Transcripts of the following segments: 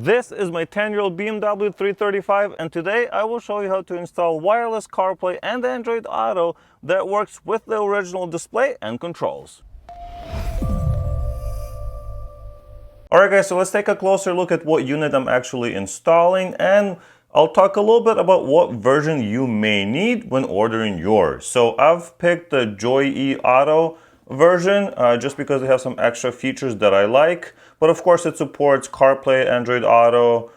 This is my 10-year-old BMW 335, and today I will show you how to install wireless CarPlay and Android Auto that works with the original display and controls. Alright guys, so let's take a closer look at what unit I'm actually installing, and I'll talk a little bit about what version you may need when ordering yours. So I've picked the JoyeAuto version just because they have some extra features that I like. But of course it supports CarPlay, Android Auto,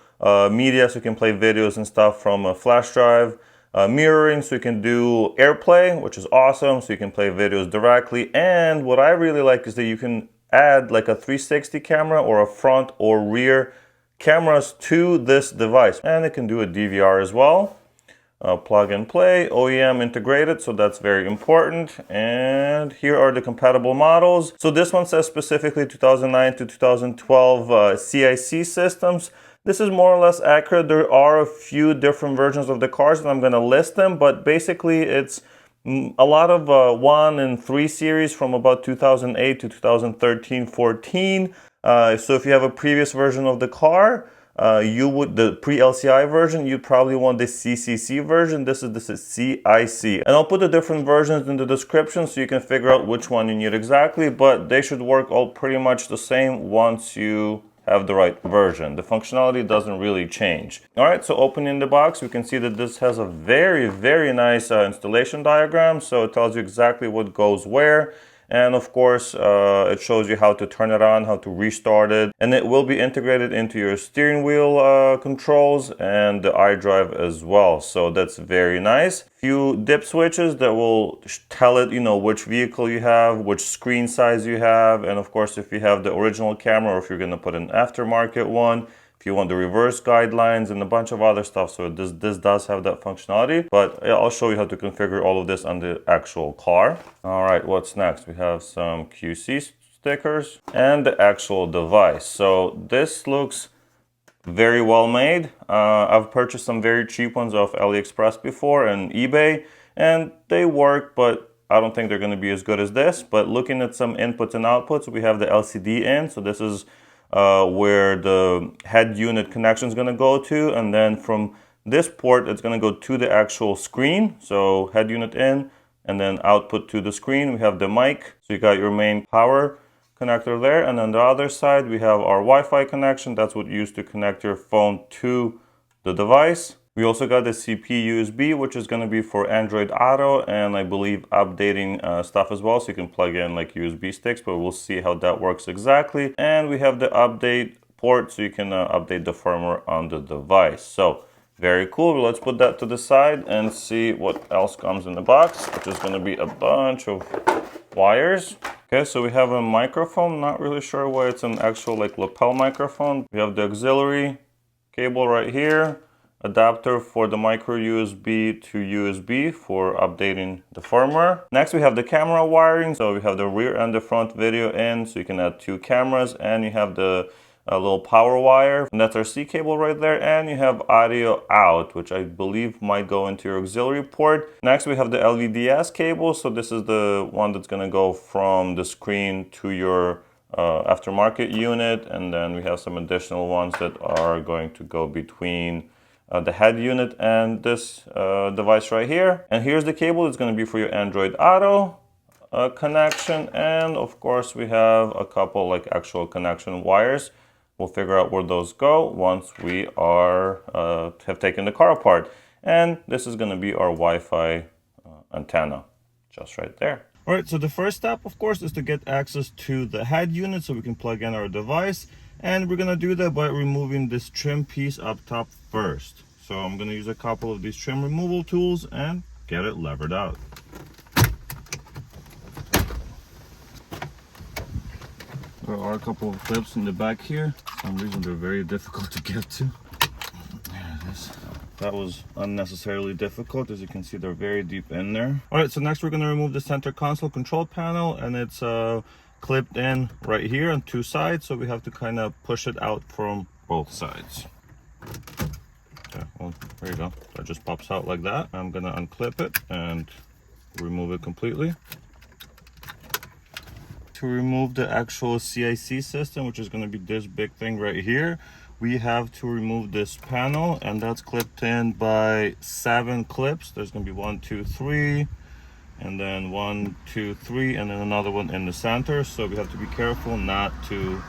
media, so you can play videos and stuff from a flash drive, mirroring, so you can do AirPlay, which is awesome, so you can play videos directly. And what I really like is that you can add like a 360 camera or a front or rear cameras to this device, and it can do a DVR as well. Plug and play, OEM integrated, so that's very important. And here are the compatible models. So this one says specifically 2009 to 2012 CiC systems. This is more or less accurate. There are a few different versions of the cars, and I'm going to list them, but basically it's a lot of 1 and 3 series from about 2008 to 2013-14. So if you have a previous version of the car, the pre-LCI version, you'd probably want the CCC version. This is CiC. And I'll put the different versions in the description so you can figure out which one you need exactly, but they should work all pretty much the same once you have the right version. The functionality doesn't really change. Alright, so opening the box, we can see that this has a very nice installation diagram. So it tells you exactly what goes where. And of course, it shows you how to turn it on, how to restart it. And it will be integrated into your steering wheel controls and the iDrive as well. So that's very nice. Few dip switches that will tell it, which vehicle you have, which screen size you have. And of course, if you have the original camera or if you're going to put an aftermarket one. If you want the reverse guidelines and a bunch of other stuff. So this does have that functionality, but I'll show you how to configure all of this on the actual car. All right, what's next? We have some QC stickers and the actual device. So this looks very well made. I've purchased some very cheap ones off AliExpress before and eBay, and they work, but I don't think they're going to be as good as this. But looking at some inputs and outputs, we have the LCD in. So this is where the head unit connection is going to go to, and then from this port it's going to go to the actual screen. So head unit in, and then output to the screen. We have the mic, so you got your main power connector there, and on the other side we have our Wi-Fi connection. That's what you use to connect your phone to the device. We also got the CP USB, which is going to be for Android Auto and I believe updating stuff as well. So you can plug in like USB sticks, but we'll see how that works exactly. And we have the update port, so you can update the firmware on the device. So very cool. Let's put that to the side and see what else comes in the box, which is going to be a bunch of wires. Okay, so we have a microphone. Not really sure why it's an actual like lapel microphone. We have the auxiliary cable right here. Adapter for the micro USB to USB for updating the firmware. Next we have the camera wiring. So we have the rear and the front video in, so you can add 2 cameras, and you have the little power wire, and that's our C cable right there, and you have audio out, which I believe might go into your auxiliary port. Next we have the LVDS cable. So this is the one that's going to go from the screen to your aftermarket unit, and then we have some additional ones that are going to go between the head unit and this device right here. And here's the cable. It's going to be for your Android Auto connection. And of course we have a couple like actual connection wires. We'll figure out where those go once we have taken the car apart. And this is going to be our Wi-Fi antenna just right there. All right, so the first step, of course, is to get access to the head unit so we can plug in our device. And we're going to do that by removing this trim piece up top first. So I'm going to use a couple of these trim removal tools and get it levered out. There are a couple of clips in the back here. For some reason they're very difficult to get to. There it is. That was unnecessarily difficult. As you can see, they're very deep in there. All right, so next we're going to remove the center console control panel, and it's clipped in right here on 2 sides, so we have to kind of push it out from both sides. Okay, well, there you go. That just pops out like that. I'm going to unclip it and remove it completely. To remove the actual CIC system, which is going to be this big thing right here, we have to remove this panel, and that's clipped in by 7 clips. There's gonna be 1, 2, 3, and then 1, 2, 3, and then another one in the center. So we have to be careful not to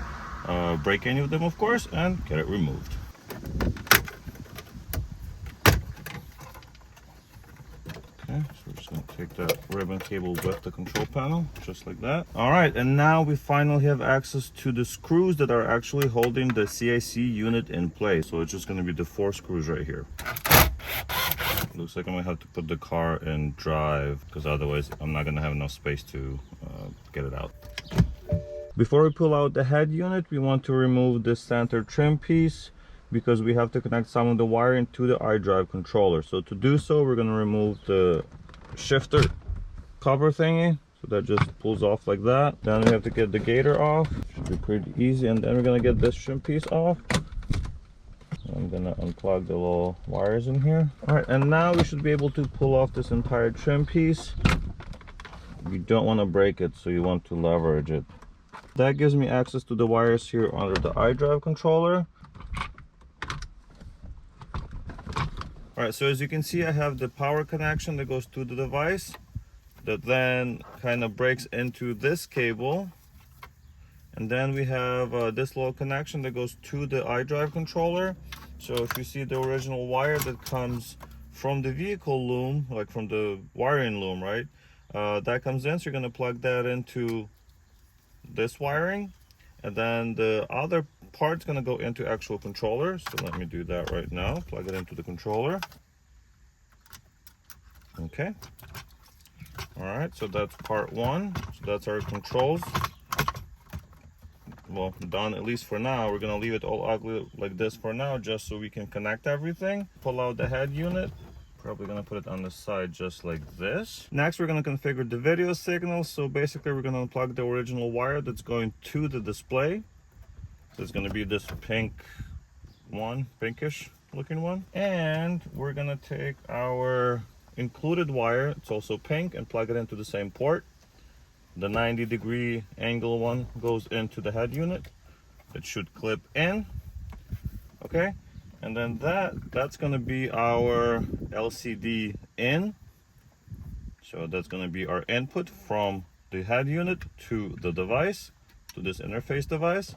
break any of them, of course, and get it removed. Okay, so we're just gonna take that ribbon cable with the control panel, just like that. All right, and now we finally have access to the screws that are actually holding the CiC unit in place. So it's just gonna be the 4 screws right here. Looks like I might have to put the car in drive, because otherwise I'm not gonna have enough space to get it out. Before we pull out the head unit, we want to remove this center trim piece, because we have to connect some of the wiring to the iDrive controller. So to do so, we're going to remove the shifter cover thingy. So that just pulls off like that. Then we have to get the gator off. Should be pretty easy. And then we're going to get this trim piece off. I'm going to unplug the little wires in here. All right, and now we should be able to pull off this entire trim piece. You don't want to break it, so you want to leverage it. That gives me access to the wires here under the iDrive controller. Alright, so as you can see, I have the power connection that goes to the device that then kind of breaks into this cable. And then we have this little connection that goes to the iDrive controller. So if you see the original wire that comes from the vehicle loom, like from the wiring loom, right? That comes in, so you're going to plug that into this wiring. And then the other part's going to go into actual controller. So let me do that right now. Plug it into the controller. Okay. All right, so that's part 1. So that's our controls. Well, done, at least for now. We're going to leave it all ugly like this for now, just so we can connect everything. Pull out the head unit. Probably going to put it on the side just like this. Next, we're going to configure the video signal. So basically, we're going to unplug the original wire that's going to the display. So it's going to be this pink one, pinkish looking one. And we're going to take our included wire, it's also pink, and plug it into the same port. The 90-degree angle one goes into the head unit. It should clip in. Okay. And then that's going to be our LCD in. So that's going to be our input from the head unit to the device, to this interface device.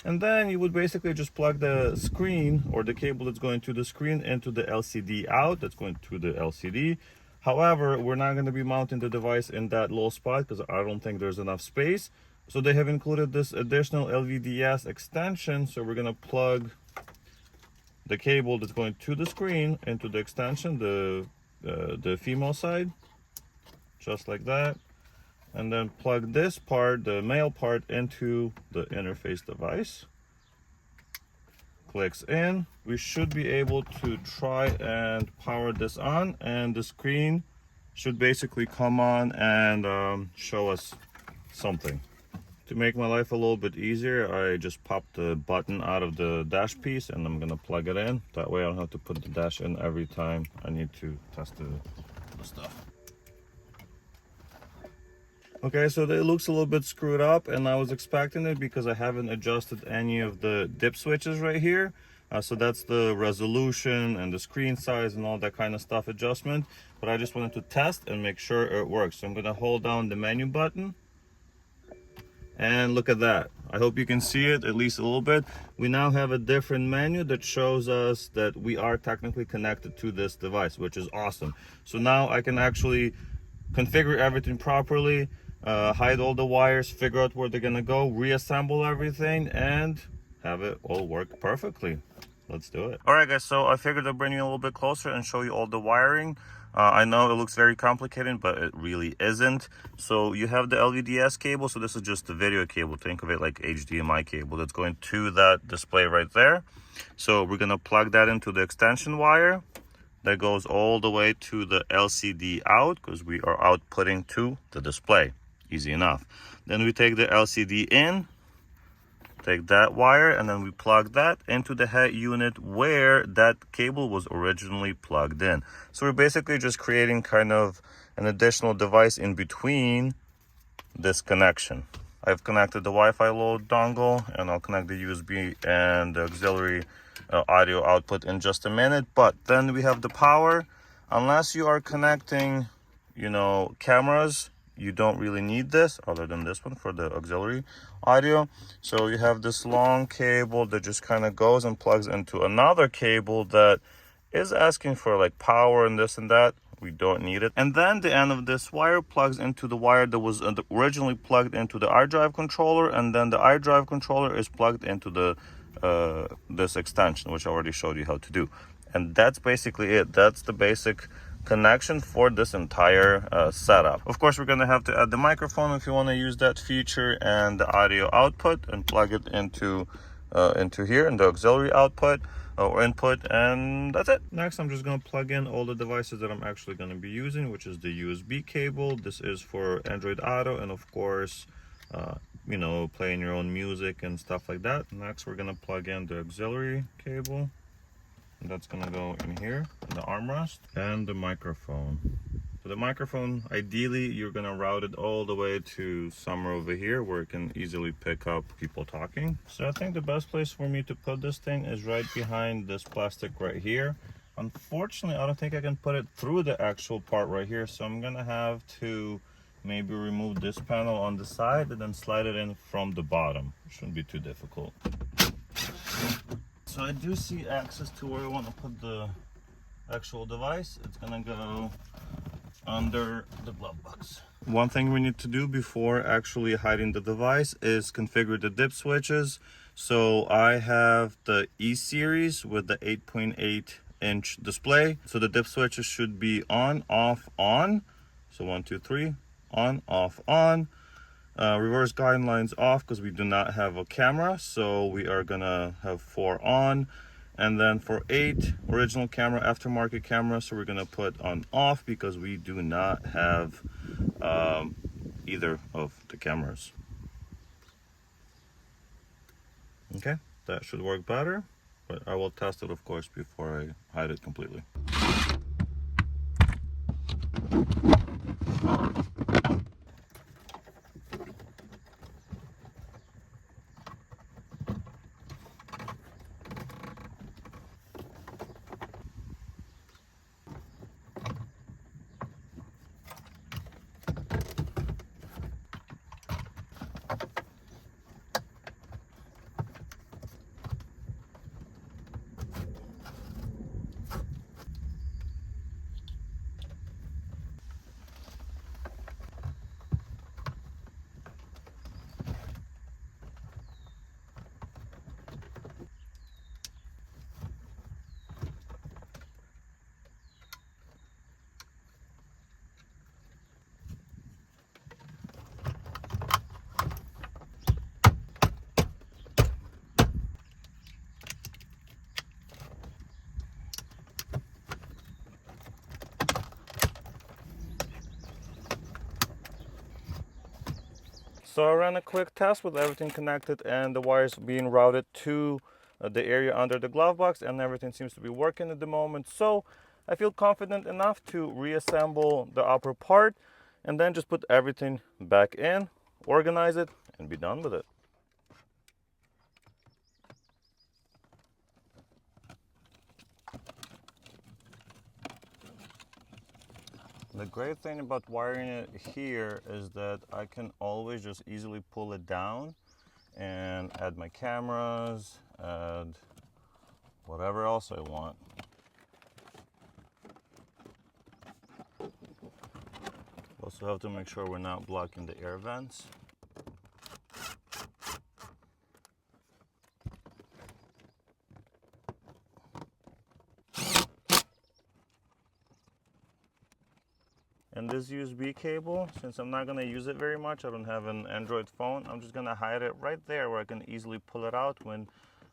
And then you would basically just plug the screen or the cable that's going to the screen into the LCD out. That's going to the LCD. However, we're not going to be mounting the device in that low spot because I don't think there's enough space. So they have included this additional LVDS extension. So we're going to plug the cable that's going to the screen into the extension, the female side, just like that. And then plug this part, the male part, into the interface device. Clicks in. We should be able to try and power this on, and the screen should basically come on and show us something. To make my life a little bit easier, I just popped the button out of the dash piece and I'm gonna plug it in. That way I don't have to put the dash in every time I need to test the stuff. Okay, so it looks a little bit screwed up, and I was expecting it because I haven't adjusted any of the dip switches right here. So that's the resolution and the screen size and all that kind of stuff adjustment. But I just wanted to test and make sure it works. So I'm gonna hold down the menu button. And look at that. I hope you can see it at least a little bit. We now have a different menu that shows us that we are technically connected to this device, which is awesome. So now I can actually configure everything properly, hide all the wires, figure out where they're gonna go, reassemble everything, and have it all work perfectly. Let's do it. All right, guys, so I figured I'd bring you a little bit closer and show you all the wiring. I know it looks very complicated, but it really isn't. So you have the LVDS cable. So this is just the video cable. Think of it like HDMI cable that's going to that display right there. So we're going to plug that into the extension wire that goes all the way to the LCD out, because we are outputting to the display. Easy enough. Then we take the LCD in, take that wire, and then we plug that into the head unit where that cable was originally plugged in. So we're basically just creating kind of an additional device in between this connection. I've connected the Wi-Fi load dongle, and I'll connect the USB and the auxiliary audio output in just a minute. But then we have the power. Unless you are connecting, you know, cameras, you don't really need this, other than this one for the auxiliary audio. So you have this long cable that just kind of goes and plugs into another cable that is asking for like power and this and that. We don't need it. And then the end of this wire plugs into the wire that was originally plugged into the iDrive controller, and then the iDrive controller is plugged into the this extension, which I already showed you how to do. And that's basically it. That's the basic connection for this entire setup. Of course, we're going to have to add the microphone if you want to use that feature, and the audio output, and plug it into here in the auxiliary output or input, and that's it. Next, I'm just going to plug in all the devices that I'm actually going to be using, which is the USB cable. This is for Android Auto, and of course, you know, playing your own music and stuff like that. Next, we're going to plug in the auxiliary cable. And that's gonna go in here, in the armrest, and the microphone. So the microphone, ideally, you're gonna route it all the way to somewhere over here where it can easily pick up people talking. So I think the best place for me to put this thing is right behind this plastic right here. Unfortunately, I don't think I can put it through the actual part right here, so I'm gonna have to maybe remove this panel on the side and then slide it in from the bottom. It shouldn't be too difficult. So I do see access to where I want to put the actual device. It's gonna go under the glove box. One thing we need to do before actually hiding the device is configure the dip switches. So I have the E series with the 8.8-inch display. So the dip switches should be on, off, on. So 1, 2, 3, on, off, on. Reverse guidelines off because we do not have a camera, so we are gonna have 4 on. And then for 8, original camera, aftermarket camera, so we're gonna put on off because we do not have either of the cameras. Okay, that should work better, but I will test it, of course, before I hide it completely. So I ran a quick test with everything connected and the wires being routed to the area under the glove box, and everything seems to be working at the moment. So I feel confident enough to reassemble the upper part and then just put everything back in, organize it, and be done with it. The great thing about wiring it here is that I can always just easily pull it down and add my cameras, add whatever else I want. Also have to make sure we're not blocking the air vents. And this USB cable, since I'm not going to use it very much, I don't have an Android phone, I'm just going to hide it right there where I can easily pull it out when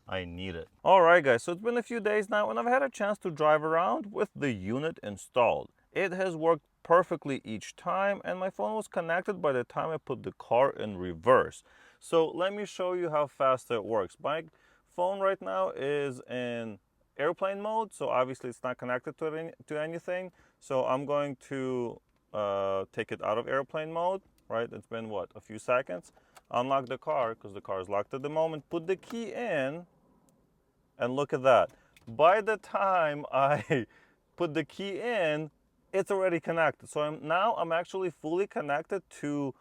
I need it. Alright guys, so it's been a few days now and I've had a chance to drive around with the unit installed. It has worked perfectly each time, and my phone was connected by the time I put the car in reverse. So let me show you how fast it works. My phone right now is in airplane mode, so obviously it's not connected to anything. So I'm going to take it out of airplane mode, right? It's been what, a few seconds. unlock the car, because the car is locked at the moment, put the key in, and look at that. By the time I put the key in, it's already connected. So now I'm actually fully connected to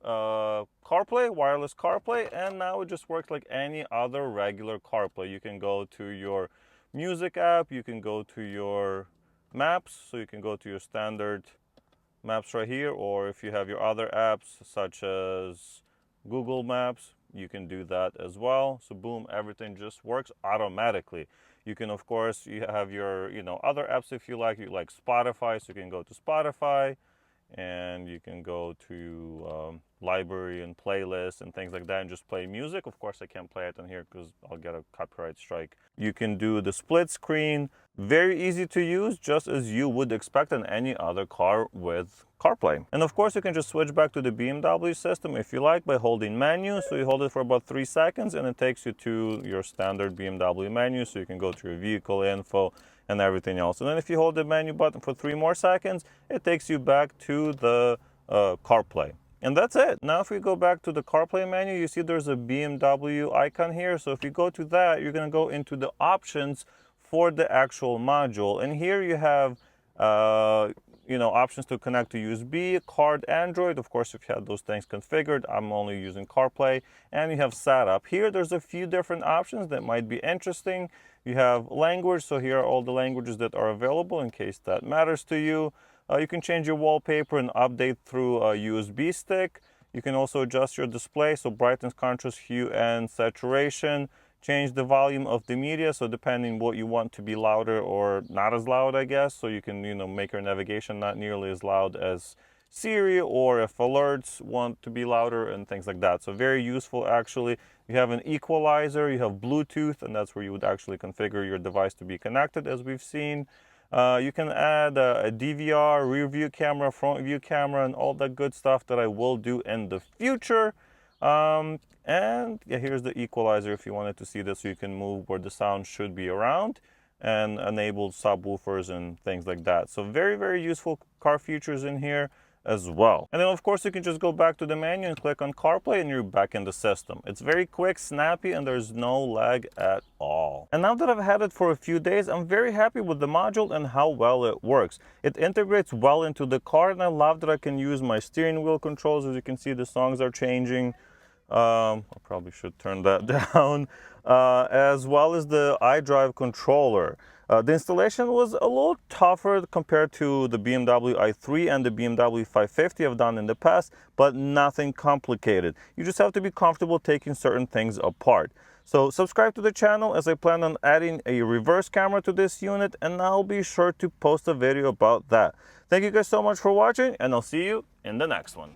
CarPlay, wireless CarPlay, and now it just works like any other regular CarPlay. You can go to your music app, you can go to your maps, so you can go to your standard maps right here, or if you have your other apps such as Google Maps, you can do that as well. So boom, everything just works automatically. You can, of course, you have your, other apps if you like Spotify, so you can go to Spotify, and you can go to library and playlist and things like that and just play music. Of course, I can't play it on here because I'll get a copyright strike. You can do the split screen. Very easy to use, just as you would expect in any other car with CarPlay. And of course, you can just switch back to the BMW system if you like by holding menu. So you hold it for about 3 seconds and it takes you to your standard BMW menu. So you can go to your vehicle info and everything else. And then if you hold the menu button for 3 more seconds, it takes you back to the CarPlay. And that's it. Now if we go back to the CarPlay menu, you see there's a BMW icon here. So if you go to that, you're going to go into the options for the actual module. And here you have options to connect to USB, card, Android. Of course, if you have those things configured, I'm only using CarPlay. And you have setup. Here there's a few different options that might be interesting. You have language, so here are all the languages that are available in case that matters to you. You can change your wallpaper and update through a USB stick. You can also adjust your display, so brightness, contrast, hue, and saturation. Change the volume of the media, so depending what you want to be louder or not as loud, I guess. So you can, make your navigation not nearly as loud as Siri, or if alerts want to be louder and things like that. So very useful, actually. You have an equalizer, you have Bluetooth, and that's where you would actually configure your device to be connected, as we've seen. You can add a DVR, rear view camera, front view camera, and all that good stuff that I will do in the future. And yeah, here's the equalizer if you wanted to see this, so you can move where the sound should be around, and enable subwoofers and things like that. So very, very useful car features in here as well. And then of course you can just go back to the menu and click on CarPlay and you're back in the system. It's very quick, snappy, and there's no lag at all. And now that I've had it for a few days, I'm very happy with the module and how well it works. It integrates well into the car, and I love that I can use my steering wheel controls. As you can see, the songs are changing. I probably should turn that down, as well as the iDrive controller. The installation was a little tougher compared to the BMW i3 and the BMW 550 I've done in the past, but nothing complicated. You just have to be comfortable taking certain things apart. So subscribe to the channel, as I plan on adding a reverse camera to this unit, and I'll be sure to post a video about that. Thank you guys so much for watching, and I'll see you in the next one.